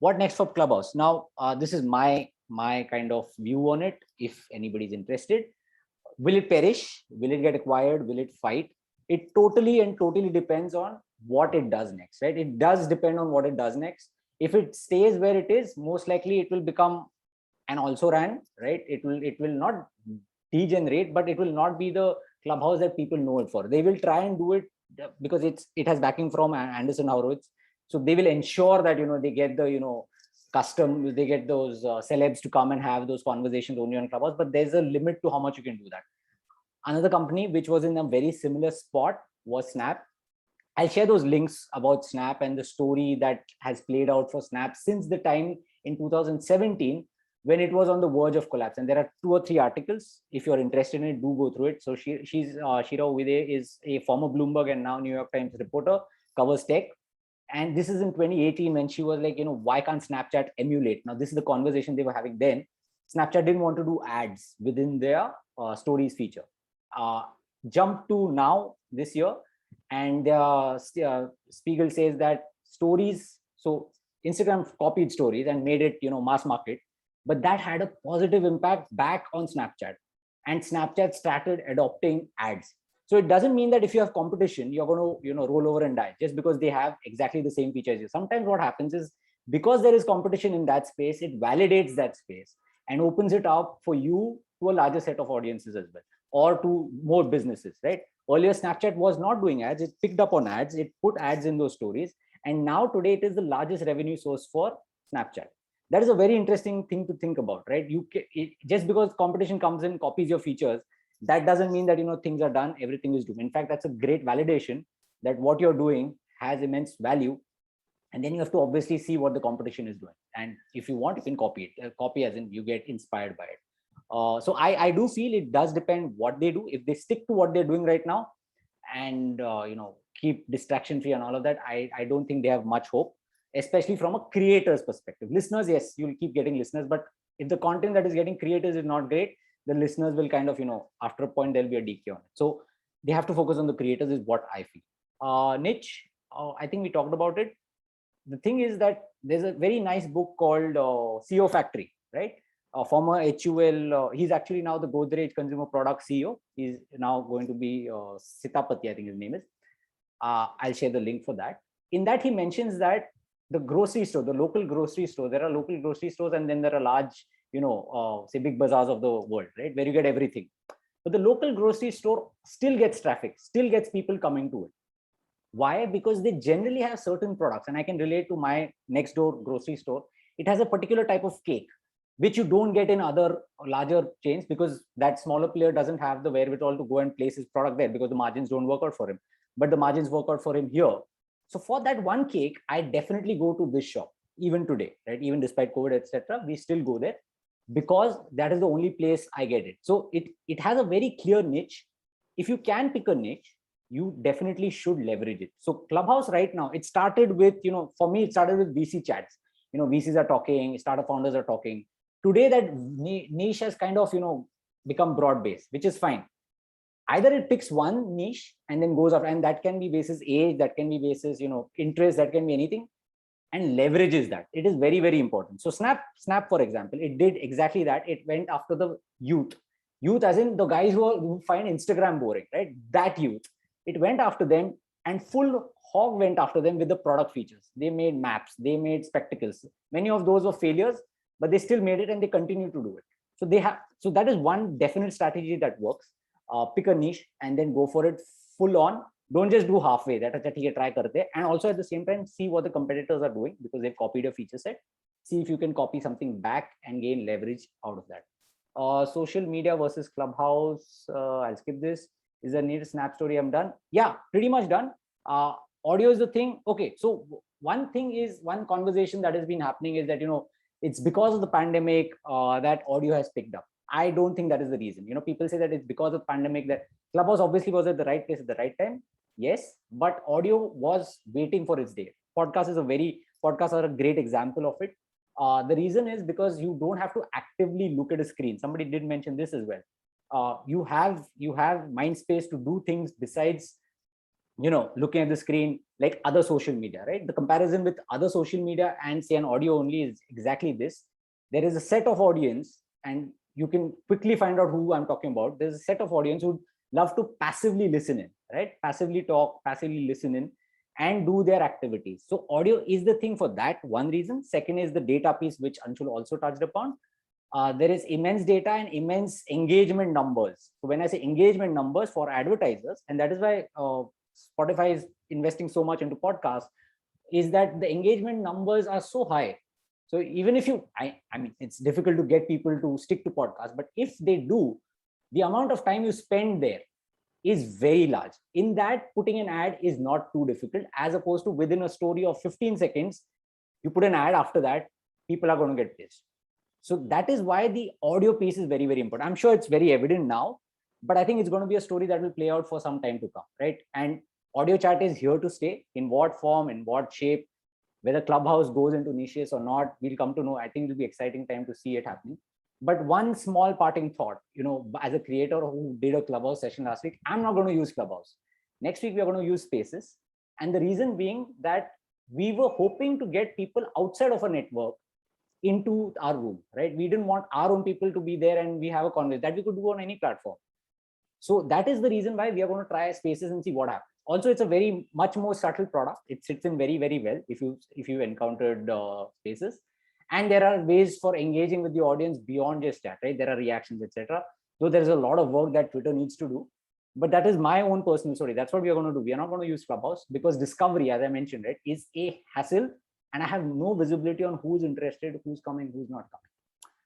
What next for Clubhouse? Now, this is my kind of view on it. If anybody's interested, will it perish? Will it get acquired? Will it fight? It totally depends on what it does next, right? It does depend on what it does next. If it stays where it is, most likely it will become an also ran, right? It will not degenerate, but it will not be the Clubhouse that people know it for. They will try and do it because it has backing from Anderson Horowitz, so they will ensure that they get the custom, they get those celebs to come and have those conversations only on Clubhouse. But there's a limit to how much you can do that. Another company which was in a very similar spot was Snap. I'll share those links about Snap and the story that has played out for Snap since the time in 2017 when it was on the verge of collapse. And there are 2 or 3 articles. If you're interested in it, do go through it. So she's Shira Ovide is a former Bloomberg and now New York Times reporter, covers tech. And this is in 2018 when she was like, why can't Snapchat emulate? Now, this is the conversation they were having then. Snapchat didn't want to do ads within their stories feature. Jump to now this year, and Spiegel says that stories, so Instagram copied stories and made it mass market, but that had a positive impact back on Snapchat, and Snapchat started adopting ads. So it doesn't mean that if you have competition you're going to roll over and die just because they have exactly the same features. Sometimes what happens is, because there is competition in that space, it validates that space and opens it up for you to a larger set of audiences as well, or to more businesses, right? Earlier, Snapchat was not doing ads. It picked up on ads. It put ads in those stories. And now today it is the largest revenue source for Snapchat. That is a very interesting thing to think about, right? Just because competition comes in, copies your features, that doesn't mean that things are done, everything is doomed. In fact, that's a great validation that what you're doing has immense value. And then you have to obviously see what the competition is doing. And if you want, you can copy it. Copy as in you get inspired by it. So I do feel it does depend what they do. If they stick to what they're doing right now and keep distraction free and all of that, I don't think they have much hope, especially from a creator's perspective. Listeners, yes, you'll keep getting listeners, but if the content that is getting creators is not great, the listeners will kind of after a point there'll be a decay on it. So they have to focus on the creators is what I feel. Niche, I think we talked about it. The thing is that there's a very nice book called CEO Factory, right? Former HUL, he's actually now the Godrej Consumer Product CEO. He's now going to be Sitapati, I think his name is. I'll share the link for that. In that, he mentions that the grocery store, the local grocery store, there are local grocery stores, and then there are large, say big bazaars of the world, right? Where you get everything. But the local grocery store still gets traffic, still gets people coming to it. Why? Because they generally have certain products, and I can relate to my next door grocery store. It has a particular type of cake which you don't get in other larger chains, because that smaller player doesn't have the wherewithal to go and place his product there because the margins don't work out for him. But the margins work out for him here. So for that one cake, I definitely go to this shop even today, right? Even despite COVID, etc., we still go there because that is the only place I get it. So it has a very clear niche. If you can pick a niche, you definitely should leverage it. So Clubhouse right now, it started with, for me, it started with VC chats. VCs are talking, startup founders are talking. Today, that niche has kind of, become broad-based, which is fine. Either it picks one niche and then goes up, and that can be basis age, that can be basis, interest, that can be anything, and leverages that. It is very, very important. So Snap, for example, it did exactly that. It went after the youth as in the guys who find Instagram boring, right? That youth. It went after them, and full hog went after them with the product features. They made maps, they made spectacles. Many of those were failures, but they still made it and they continue to do it. So that is one definite strategy that works. Pick a niche and then go for it full on. Don't just do halfway. Try karte. And also at the same time, see what the competitors are doing because they've copied a feature set. See if you can copy something back and gain leverage out of that. Social media versus Clubhouse. I'll skip this. Is there need a Snap story? I'm done. Yeah, pretty much done. Audio is the thing. Okay, so one conversation that has been happening is that it's because of the pandemic that audio has picked up. I don't think that is the reason. People say that it's because of the pandemic that Clubhouse obviously was at the right place at the right time. Yes, but audio was waiting for its day. Podcasts are a great example of it. The reason is because you don't have to actively look at a screen. Somebody did mention this as well. You have mind space to do things besides looking at the screen like other social media, right? The comparison with other social media and say an audio only is exactly this. There is a set of audience, and you can quickly find out who I'm talking about. There's a set of audience who love to passively listen in, right? Passively talk, passively listen in, and do their activities. So audio is the thing for that, one reason. Second is the data piece, which Anshul also touched upon. There is immense data and immense engagement numbers. So when I say engagement numbers for advertisers, and that is why Spotify is investing so much into podcasts, is that the engagement numbers are so high. So even if I mean, it's difficult to get people to stick to podcasts, but if they do, the amount of time you spend there is very large. In that, putting an ad is not too difficult, as opposed to within a story of 15 seconds, you put an ad. After that, people are going to get pissed. So that is why the audio piece is very, very important. I'm sure it's very evident now, but I think it's going to be a story that will play out for some time to come, right? And audio chat is here to stay. In what form, in what shape, whether Clubhouse goes into niches or not, we'll come to know. I think it'll be exciting time to see it happening. But one small parting thought, as a creator who did a Clubhouse session last week, I'm not going to use Clubhouse. Next week, we're going to use Spaces. And the reason being that we were hoping to get people outside of a network into our room, right? We didn't want our own people to be there and we have a conversation that we could do on any platform. So that is the reason why we are going to try Spaces and see what happens. Also, it's a very much more subtle product. It sits in very, very well if you encountered Spaces. And there are ways for engaging with the audience beyond just chat, right? There are reactions, etc. So there's a lot of work that Twitter needs to do. But that is my own personal story. That's what we are going to do. We are not going to use Clubhouse because discovery, as I mentioned, right, is a hassle. And I have no visibility on who's interested, who's coming, who's not coming.